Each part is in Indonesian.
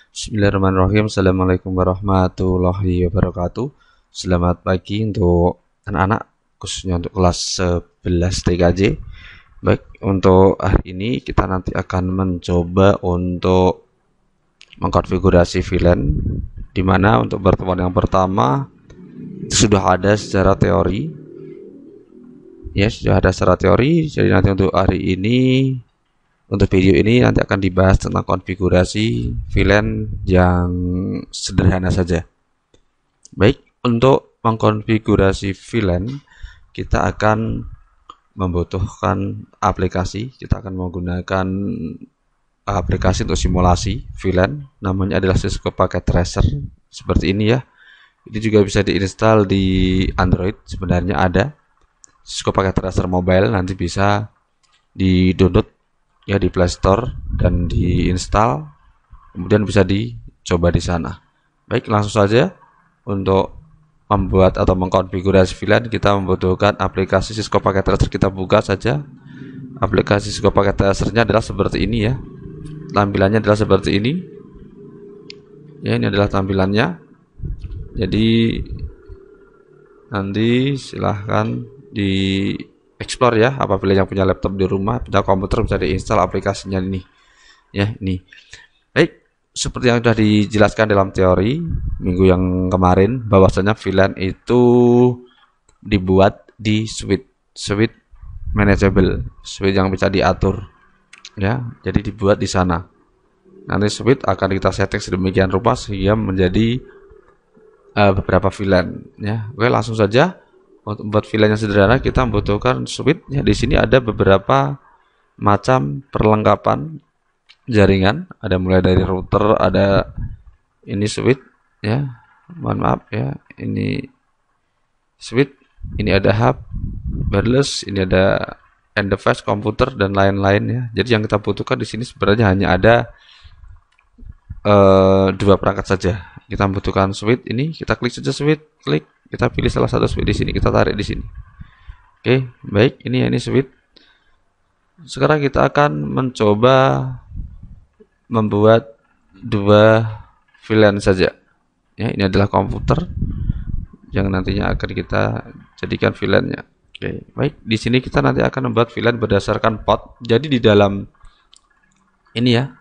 Bismillahirrahmanirrahim. Assalamualaikum warahmatullahi wabarakatuh. Selamat pagi untuk anak-anak, khususnya untuk kelas 11 TKJ. Baik, untuk hari ini kita nanti akan mencoba untuk mengkonfigurasi VLAN, di mana untuk pertemuan yang pertama sudah ada secara teori. Ya, sudah ada secara teori. Jadi nanti untuk hari ini, untuk video ini nanti akan dibahas tentang konfigurasi VLAN yang sederhana saja. Baik, untuk mengkonfigurasi VLAN kita akan membutuhkan aplikasi. Kita akan menggunakan aplikasi untuk simulasi VLAN, namanya adalah Cisco Packet Tracer. Seperti ini ya. Ini juga bisa diinstal di Android, sebenarnya ada Cisco Packet Tracer Mobile, nanti bisa di-download ya di Play Store dan diinstal, kemudian bisa dicoba di sana. Baik, langsung saja. Untuk membuat atau mengkonfigurasi VLAN kita membutuhkan aplikasi Cisco Packet Tracer. Kita buka saja. Aplikasi Cisco Packet Tracer-nya adalah seperti ini ya. Tampilannya adalah seperti ini. Ya, ini adalah tampilannya. Jadi nanti silahkan di explore ya, apabila yang punya laptop di rumah, punya komputer, bisa diinstal aplikasinya ini ya. Ini baik, seperti yang sudah dijelaskan dalam teori minggu yang kemarin, bahwasanya VLAN itu dibuat di switch manageable, switch yang bisa diatur ya. Jadi dibuat di sana. Nanti switch akan kita setting sedemikian rupa sehingga menjadi beberapa VLAN ya. Oke, langsung saja. Untuk membuat VLAN yang sederhana kita membutuhkan switch ya. Di sini ada beberapa macam perlengkapan jaringan, ada mulai dari router, ada ini switch ya. Mohon maaf ya, ini switch, ini ada hub, wireless, ini ada end device, komputer dan lain-lain ya. Jadi yang kita butuhkan di sini sebenarnya hanya ada dua perangkat saja. Kita membutuhkan switch ini, kita klik saja switch, klik, kita pilih salah satu switch di sini, kita tarik di sini. Oke, baik, ini switch. Sekarang kita akan mencoba membuat dua VLAN saja. Ya, ini adalah komputer yang nantinya akan kita jadikan VLAN-nya. Oke, baik. Di sini kita nanti akan membuat VLAN berdasarkan port. Jadi di dalam ini ya,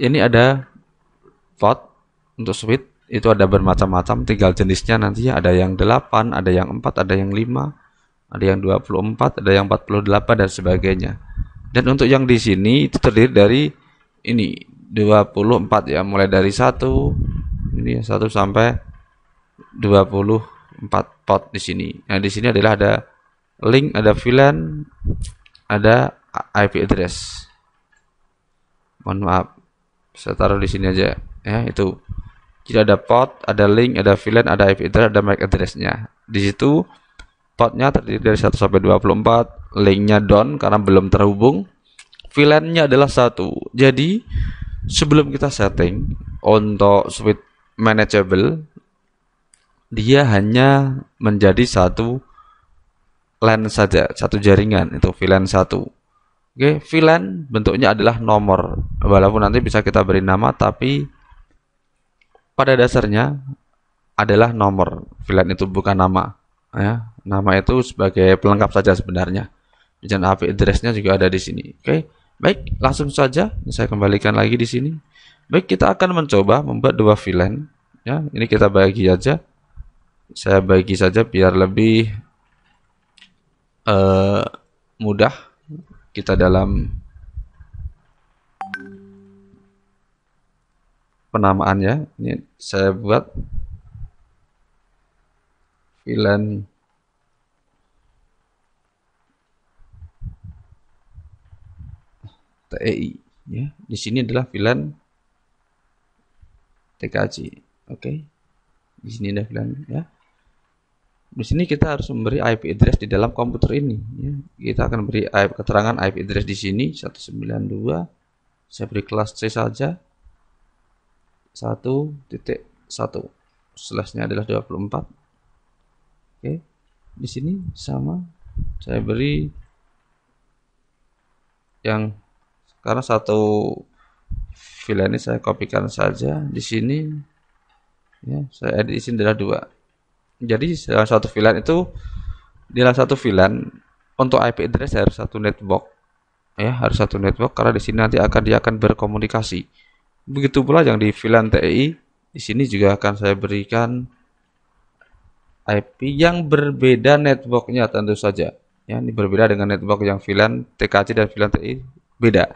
ini ada port untuk switch, itu ada bermacam-macam, tinggal jenisnya nantinya ada yang 8, ada yang 4, ada yang 5, ada yang 24, ada yang 48 dan sebagainya. Dan untuk yang di sini itu terdiri dari ini 24 ya, mulai dari 1 ini 1 sampai 24 port di sini. Nah, di sini adalah ada link, ada VLAN, ada IP address. Mohon maaf, saya taruh di sini aja ya, itu. Jadi ada port, ada link, ada VLAN, ada IP address, ada MAC address-nya. Di situ portnya terdiri dari 1 sampai 24, linknya down karena belum terhubung. VLAN-nya adalah 1. Jadi sebelum kita setting untuk switch manageable, dia hanya menjadi satu LAN saja, satu jaringan, itu VLAN 1. Oke, VLAN bentuknya adalah nomor. Walaupun nanti bisa kita beri nama, tapi pada dasarnya adalah nomor. VLAN itu bukan nama ya. Nama itu sebagai pelengkap saja sebenarnya. Dan IP address-nya juga ada di sini. Oke. Baik, langsung saja saya kembalikan lagi di sini. Baik, kita akan mencoba membuat dua VLAN ya. Ini kita bagi aja. Saya bagi saja biar lebih mudah kita dalam penamaannya. Ini saya buat VLAN TEI ya. Di sini adalah VLAN TKJ. Oke. Di sini ada VLAN ya. Di sini kita harus memberi IP address di dalam komputer ini ya. Kita akan beri keterangan IP address di sini 192. Saya beri kelas C saja. 1.1. Slashnya adalah 24. Oke. Di sini sama. Saya beri yang karena satu VLAN ini saya kopikan saja di sini. Ya, saya edit di sini adalah 2. Jadi dalam satu VLAN itu, di dalam satu VLAN untuk IP address harus satu network. Ya, harus satu network karena di sini nanti dia akan berkomunikasi. Begitu pula yang di VLAN TEI, di sini juga akan saya berikan IP yang berbeda networknya tentu saja. Ya, ini berbeda dengan network yang VLAN TKC dan VLAN TI beda.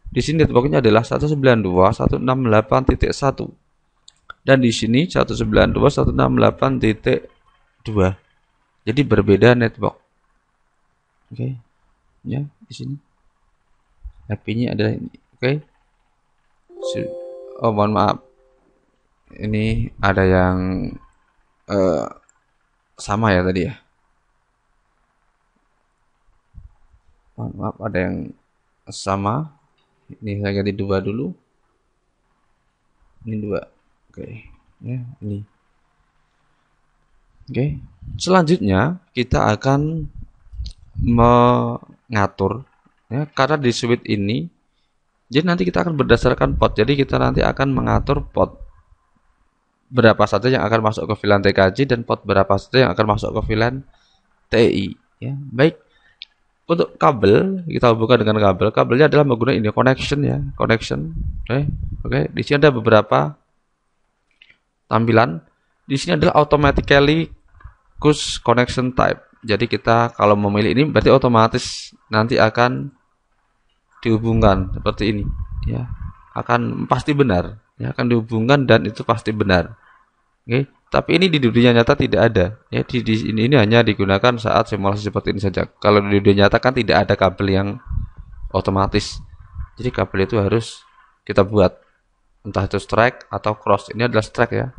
Di sini networknya adalah 192.168.1 dan di sini 192.168.2. Jadi berbeda network. Oke. Ya, di sini IP-nya adalah ini. Oke. Oh, mohon maaf. Ini ada yang sama ya tadi ya. Mohon maaf, ada yang sama. Ini saya ganti 2 dulu. Ini 2. Oke. Ya, ini. Oke. Selanjutnya kita akan mengatur ya, karena di switch ini jadi nanti kita akan berdasarkan port. Jadi kita nanti akan mengatur port berapa saja yang akan masuk ke VLAN TKJ dan port berapa saja yang akan masuk ke VLAN TI ya. Baik. Untuk kabel kita hubungkan dengan kabel. Kabelnya adalah menggunakan ini connection ya, connection. Oke. Di sini ada beberapa tampilan. Di sini adalah automatically choose connection type. Jadi kita kalau memilih ini berarti otomatis nanti akan dihubungkan seperti ini ya. Akan pasti benar ya, akan dihubungkan dan itu pasti benar. Oke. Tapi ini di dunia nyata tidak ada ya. Ini hanya digunakan saat simulasi seperti ini saja. Kalau di dunia nyata kan tidak ada kabel yang otomatis. Jadi kabel itu harus kita buat, entah itu strike atau cross. Ini adalah strike ya.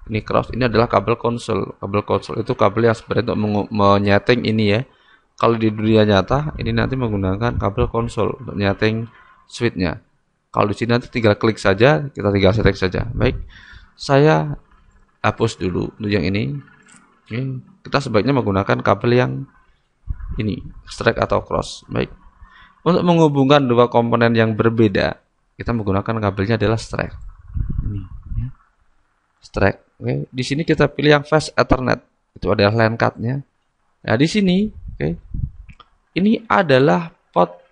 Ini cross. Ini adalah kabel konsol. Kabel konsol itu kabel yang sebenarnya untuk menyeting ini ya. Kalau di dunia nyata ini nanti menggunakan kabel konsol untuk nyeting switch-nya. Kalau di sini nanti tinggal klik saja, kita tinggal setting saja. Baik. Saya hapus dulu untuk yang ini. Oke. Kita sebaiknya menggunakan kabel yang ini, strike atau cross. Baik. Untuk menghubungkan dua komponen yang berbeda, kita menggunakan kabelnya adalah strike. Ini, ya. Strike. Oke. Di sini kita pilih yang fast Ethernet. Itu adalah LAN card-nya. Nah, di sini, oke. Ini adalah port.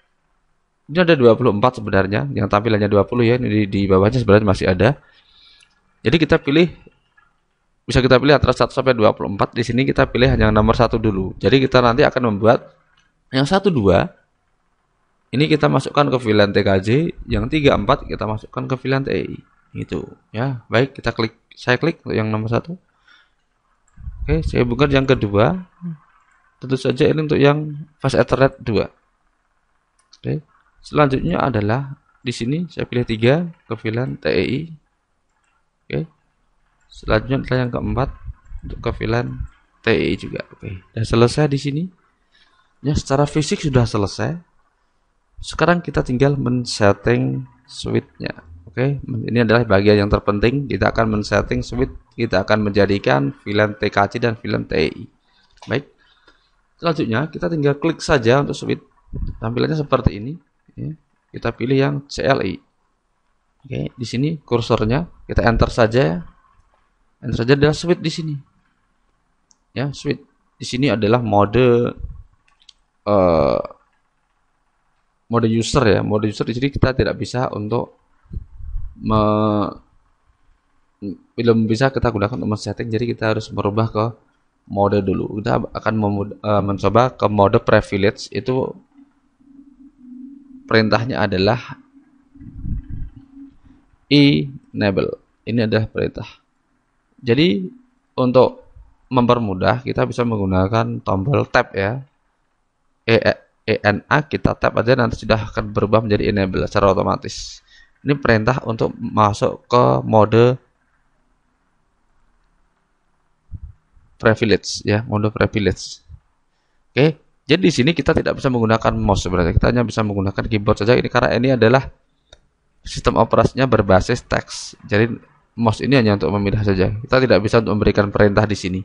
Ini ada 24 sebenarnya, yang tampilannya 20 ya. Ini di bawahnya sebenarnya masih ada. Jadi kita bisa kita pilih antara 1 sampai 24. Di sini kita pilih yang nomor 1 dulu. Jadi kita nanti akan membuat yang 1 2 ini kita masukkan ke VLAN TKJ, yang 3 4 kita masukkan ke VLAN TI. Gitu ya. Baik, saya klik untuk yang nomor 1. Oke, saya buka yang kedua. Tentu saja ini untuk yang fast Ethernet 2. Oke. Selanjutnya adalah di sini saya pilih 3 ke VLAN TI. Oke. Selanjutnya adalah yang keempat untuk ke VLAN TI juga. Oke. Dan selesai di sini. Ya, secara fisik sudah selesai. Sekarang kita tinggal men-setting switch-nya. Oke, ini adalah bagian yang terpenting. Kita akan men-setting switch. Kita akan menjadikan VLAN TKC dan VLAN TI. Baik. Selanjutnya kita tinggal klik saja untuk switch. Tampilannya seperti ini. Ya. Kita pilih yang CLI. Oke, di sini kursornya kita enter saja. Enter saja adalah switch di sini. Ya, switch di sini adalah mode user ya. Mode user di sini kita tidak bisa untuk belum bisa kita gunakan untuk setting. Jadi kita harus merubah ke mode dulu. Kita akan mencoba ke mode privilege. Itu perintahnya adalah enable. Ini adalah perintah. Jadi untuk mempermudah kita bisa menggunakan tombol tab ya. ENA kita tab aja, nanti sudah akan berubah menjadi enable secara otomatis. Ini perintah untuk masuk ke mode privilege ya, mode privilege. Oke, jadi di sini kita tidak bisa menggunakan mouse sebenarnya. Kita hanya bisa menggunakan keyboard saja ini karena ini adalah sistem operasinya berbasis teks. Jadi mouse ini hanya untuk memilih saja. Kita tidak bisa untuk memberikan perintah di sini.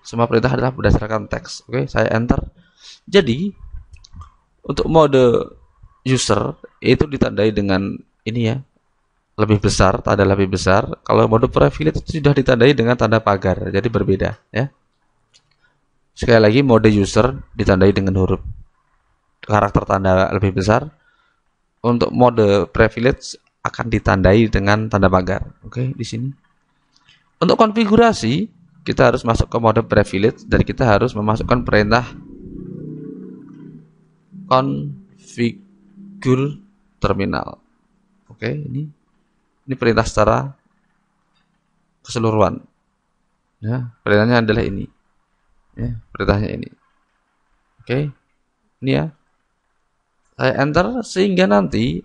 Semua perintah adalah berdasarkan teks. Oke, saya enter. Jadi untuk mode user itu ditandai dengan ini ya, lebih besar, tanda lebih besar. Kalau mode privilege itu sudah ditandai dengan tanda pagar, jadi berbeda ya. Sekali lagi, mode user ditandai dengan huruf karakter tanda lebih besar. Untuk mode privilege akan ditandai dengan tanda pagar. Oke, di sini. Untuk konfigurasi, kita harus masuk ke mode privilege dan kita harus memasukkan perintah configure terminal. Oke, ini perintah secara keseluruhan. Ya, perintahnya adalah ini. Ya, perintahnya ini. Oke, ini ya. Saya enter sehingga nanti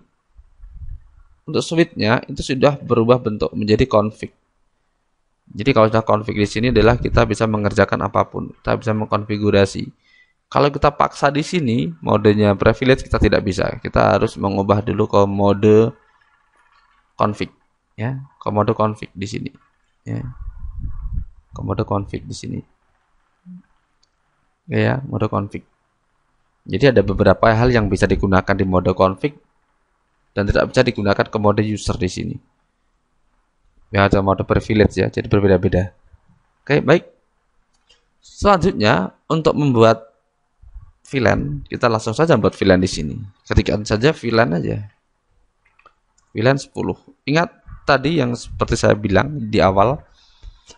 untuk switch-nya itu sudah berubah bentuk menjadi config. Jadi kalau sudah config di sini adalah kita bisa mengerjakan apapun, kita bisa mengkonfigurasi. Kalau kita paksa di sini modenya privilege kita tidak bisa. Kita harus mengubah dulu ke mode config, ya, ke mode config di sini, ya, ke mode config di sini, ya, mode config. Jadi ada beberapa hal yang bisa digunakan di mode config dan tidak bisa digunakan ke mode user di sini. Ya, ada mode privilege ya, jadi berbeda-beda. Oke, baik. Selanjutnya untuk membuat VLAN, kita langsung saja buat VLAN di sini. Ketikkan saja VLAN aja. VLAN 10. Ingat tadi yang seperti saya bilang di awal,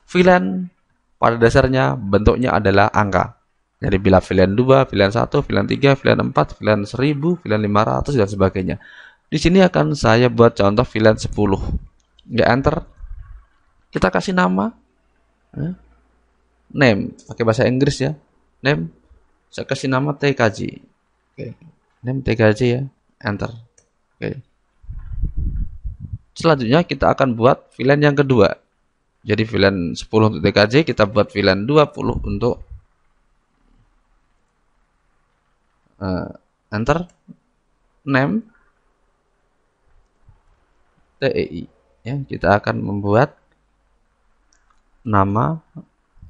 VLAN pada dasarnya bentuknya adalah angka. Jadi bila VLAN 2, VLAN 1, VLAN 3, VLAN 4, VLAN 1000, VLAN 500 dan sebagainya. Di sini akan saya buat contoh VLAN 10. Ya, enter. Kita kasih nama. Name, pakai bahasa Inggris ya. Name. Saya kasih nama TKJ. Oke. Name TKJ ya. Enter. Oke. Selanjutnya kita akan buat VLAN yang kedua. Jadi VLAN 10 untuk TKJ, kita buat VLAN 20 untuk enter. Name TEI ya, kita akan membuat nama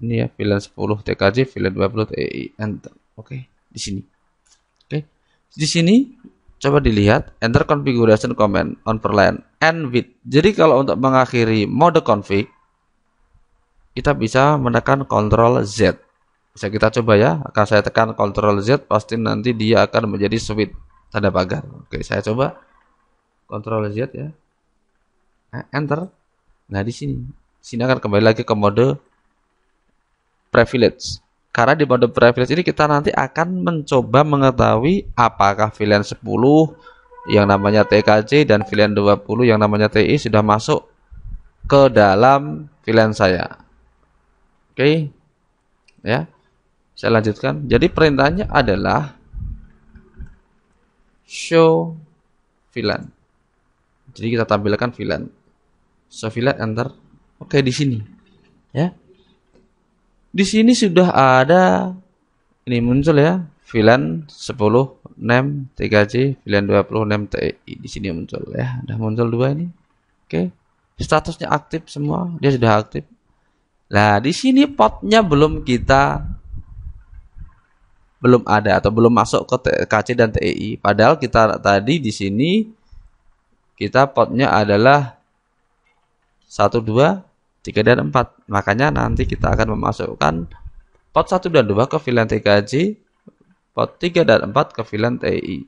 ini ya, VLAN 10 TKJ, VLAN 20 TEI, enter. Oke, di sini. Oke. Di sini coba dilihat enter configuration command on per line and with. Jadi kalau untuk mengakhiri mode config kita bisa menekan Ctrl Z. Bisa kita coba ya, akan saya tekan Ctrl Z, pasti nanti dia akan menjadi switch tanda pagar. Oke, saya coba Ctrl Z ya. Enter. Nah, di sini akan kembali lagi ke mode privilege. Karena di mode privilege ini kita nanti akan mencoba mengetahui apakah VLAN 10 yang namanya TKJ dan VLAN 20 yang namanya TI sudah masuk ke dalam VLAN saya. Oke. Ya. Saya lanjutkan. Jadi perintahnya adalah show VLAN. Jadi kita tampilkan VLAN. Show VLAN, enter. Oke, di sini. Ya. Di sini sudah ada ini muncul ya. VLAN 10 name TKJ, VLAN 20 name TI. Di sini muncul ya. Udah muncul dua ini. Oke. Statusnya aktif semua. Dia sudah aktif. Nah, di sini potnya belum ada atau belum masuk ke TKC dan TEI. Padahal kita tadi di sini kita potnya adalah 1, 2, 3 dan 4. Makanya nanti kita akan memasukkan pot 1 dan 2 ke VLAN TKJ, pot 3 dan 4 ke VLAN TEI.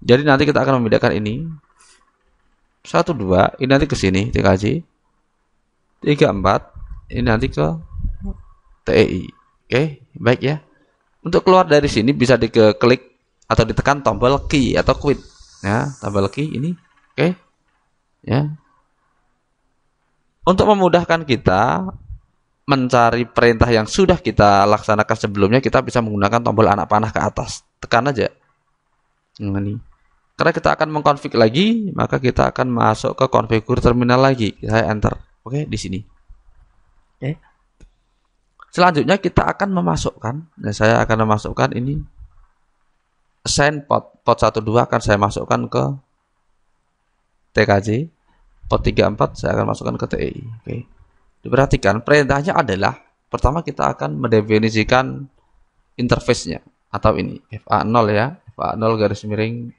Jadi nanti kita akan membedakan ini 1, 2, ini nanti ke sini TKJ, 3, 4, ini nanti ke TEI. Oke, baik ya. Untuk keluar dari sini bisa diklik atau ditekan tombol key atau quit. Ya, tombol key ini. Oke. Ya. Untuk memudahkan kita mencari perintah yang sudah kita laksanakan sebelumnya, kita bisa menggunakan tombol anak panah ke atas. Tekan aja. Ini. Karena kita akan mengkonfig lagi, maka kita akan masuk ke konfigur terminal lagi. Saya enter. Oke, di sini. Oke. Selanjutnya kita akan memasukkan, dan saya akan memasukkan ini assign pot 1, 2 akan saya masukkan ke TKJ, pot 3, 4 saya akan masukkan ke TI. Oke. Diperhatikan perintahnya adalah pertama kita akan mendefinisikan interface-nya atau ini FA0 ya, FA0 garis miring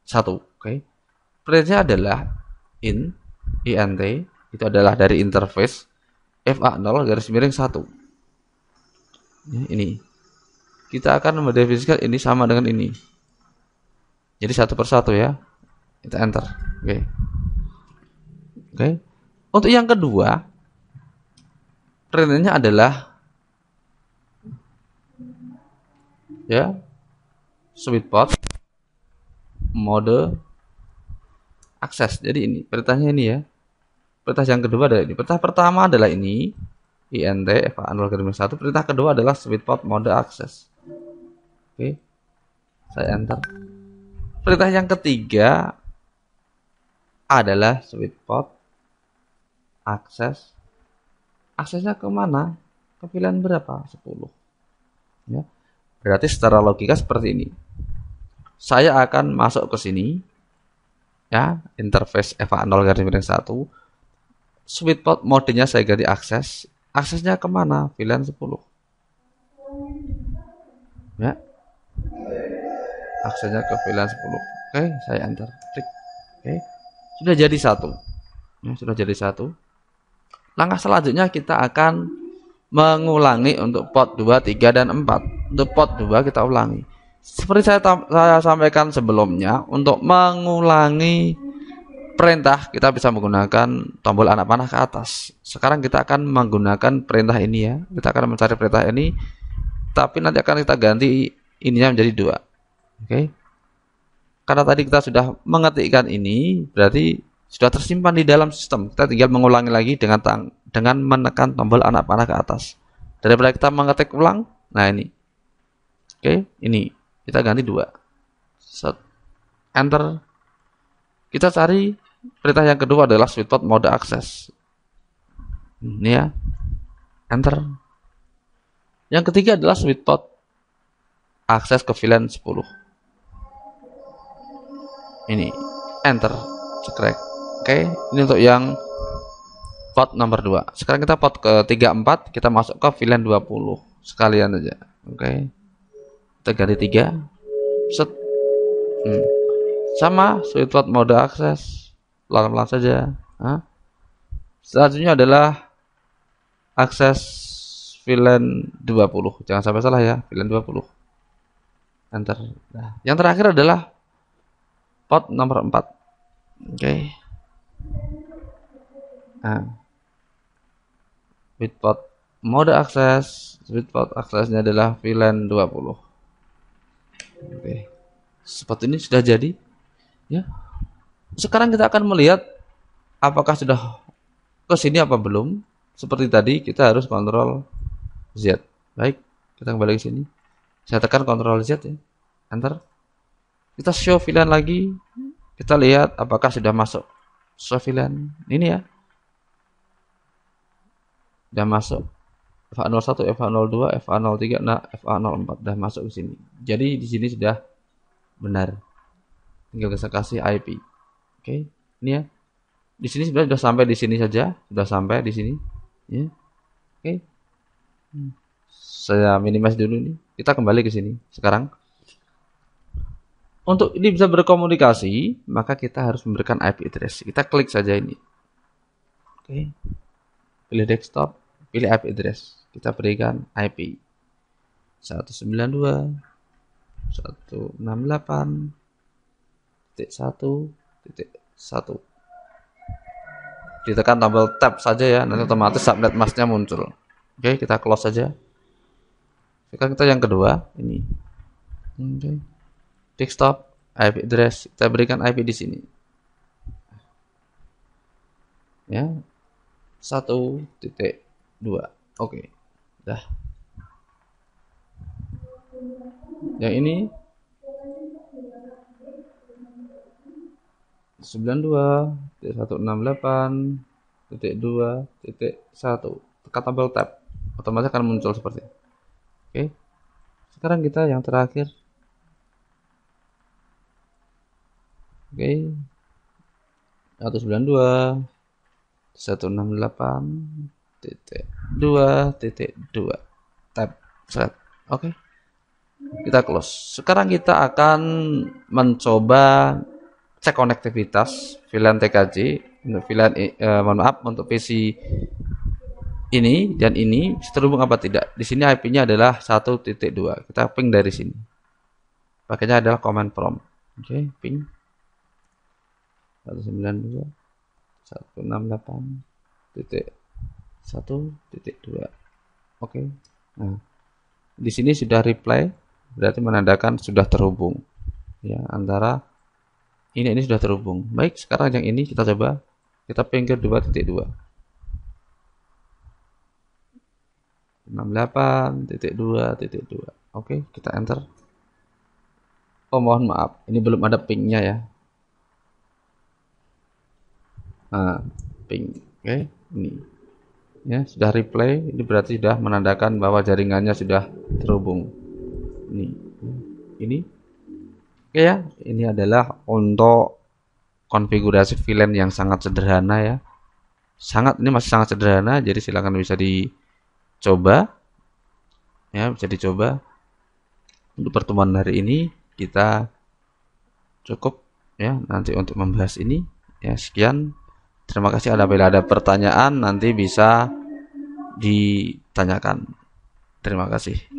1. Oke. Perintahnya adalah in int itu adalah dari interface fa0 garis miring 1. Ya, ini kita akan mendefinisikan ini sama dengan ini, jadi satu persatu ya, kita enter. Oke. Untuk yang kedua, perintahnya adalah ya sweetpot mode akses. Jadi ini perintahnya ini ya. Perintah yang kedua adalah ini. Perintah pertama adalah ini int fa0 garis miring 1. Perintah kedua adalah sweetpot mode akses. Oke. Saya enter. Perintah yang ketiga adalah sweetpot akses. Aksesnya kemana? Ke pilihan berapa? 10. Ya. Berarti secara logika seperti ini. Saya akan masuk ke sini. Ya, interface fa0 garis miring 1. Sweetpot modenya saya ganti akses. Aksesnya kemana? Pilihan 10. Ya. Aksesnya ke pilihan 10. Oke, saya enter. Klik. Oke. Sudah jadi satu. Ya, sudah jadi satu. Langkah selanjutnya kita akan mengulangi untuk pot 2, 3, dan 4. Untuk pot 2 kita ulangi. Seperti saya sampaikan sebelumnya, untuk mengulangi perintah kita bisa menggunakan tombol anak panah ke atas. Sekarang kita akan menggunakan perintah ini ya. Kita akan mencari perintah ini, tapi nanti akan kita ganti ininya menjadi 2. Oke. Karena tadi kita sudah mengetikkan ini, berarti sudah tersimpan di dalam sistem. Kita tinggal mengulangi lagi dengan menekan tombol anak panah ke atas. Daripada kita mengetik ulang, nah ini. Oke, ini kita ganti 2. Set. Enter. Kita cari perintah yang kedua adalah sweetpot mode akses. Ini ya. Enter. Yang ketiga adalah sweetpot akses ke VLAN 10. Ini. Enter. Cekrek. Oke, ini untuk yang pot nomor 2. Sekarang kita pot ke 3, 4, kita masuk ke VLAN 20 sekalian aja. Oke. Kita ganti 3. Set. Sama sweetpot mode akses. Pelan-pelan saja. Selanjutnya adalah akses VLAN 20. Jangan sampai salah ya, VLAN 20. Enter. Nah, yang terakhir adalah pot nomor 4. Oke. Sweetpot mode akses. Sweetpot aksesnya adalah VLAN 20. Oke. Seperti ini sudah jadi. Ya. Sekarang kita akan melihat apakah sudah ke sini apa belum. Seperti tadi kita harus kontrol Z. Baik, kita kembali ke sini. Saya tekan kontrol Z ya. Enter. Kita show VLAN lagi. Kita lihat apakah sudah masuk. Show VLAN. Ini ya. Sudah masuk. FA01, FA02, FA03, nah FA04 sudah masuk ke sini. Jadi di sini sudah benar. Tinggal kita kasih IP. Oke, ini ya. Di sini sudah sampai di sini saja, sudah sampai di sini. Ya. Oke. Saya minimize dulu nih. Kita kembali ke sini sekarang. Untuk ini bisa berkomunikasi, maka kita harus memberikan IP address. Kita klik saja ini. Oke. Pilih desktop, pilih IP address. Kita berikan IP 192.168.1.1. Ditekan tombol tab saja ya, nanti otomatis subnet masknya muncul. Oke, kita close saja. Sekarang kita yang kedua ini. Oke. Desktop, IP address, kita berikan IP di sini. Ya. 1.2. Oke. Dah. Yang ini 92.168.2.1. Tekan tombol tab, otomatis akan muncul seperti ini. Oke. Sekarang kita yang terakhir. Oke. 192.168.2.2 tab set. Oke. Kita close. Sekarang kita akan mencoba cek konektivitas VLAN TKJ untuk VLAN mohon maaf, untuk PC ini dan ini terhubung apa tidak. Di sini IP-nya adalah 1.2. Kita ping dari sini. Pakainya adalah command prompt. Oke, ping 192.168.1.2. Oke. Nah, di sini sudah reply, berarti menandakan sudah terhubung. Ya, antara ini sudah terhubung. Baik, sekarang yang ini kita coba, kita ping ke 2.2. 68.2.2. Oke, kita enter. Oh, mohon maaf, ini belum ada pingnya ya. Nah, ping. Oke, ini. Ya, sudah replay, ini berarti sudah menandakan bahwa jaringannya sudah terhubung. Ini. Oke ya, ini adalah untuk konfigurasi VLAN yang sangat sederhana ya. Ini masih sangat sederhana, jadi silakan bisa dicoba. Ya, bisa dicoba. Untuk pertemuan hari ini kita cukup ya, nanti untuk membahas ini ya, sekian. Terima kasih. Apabila ada pertanyaan nanti bisa ditanyakan. Terima kasih.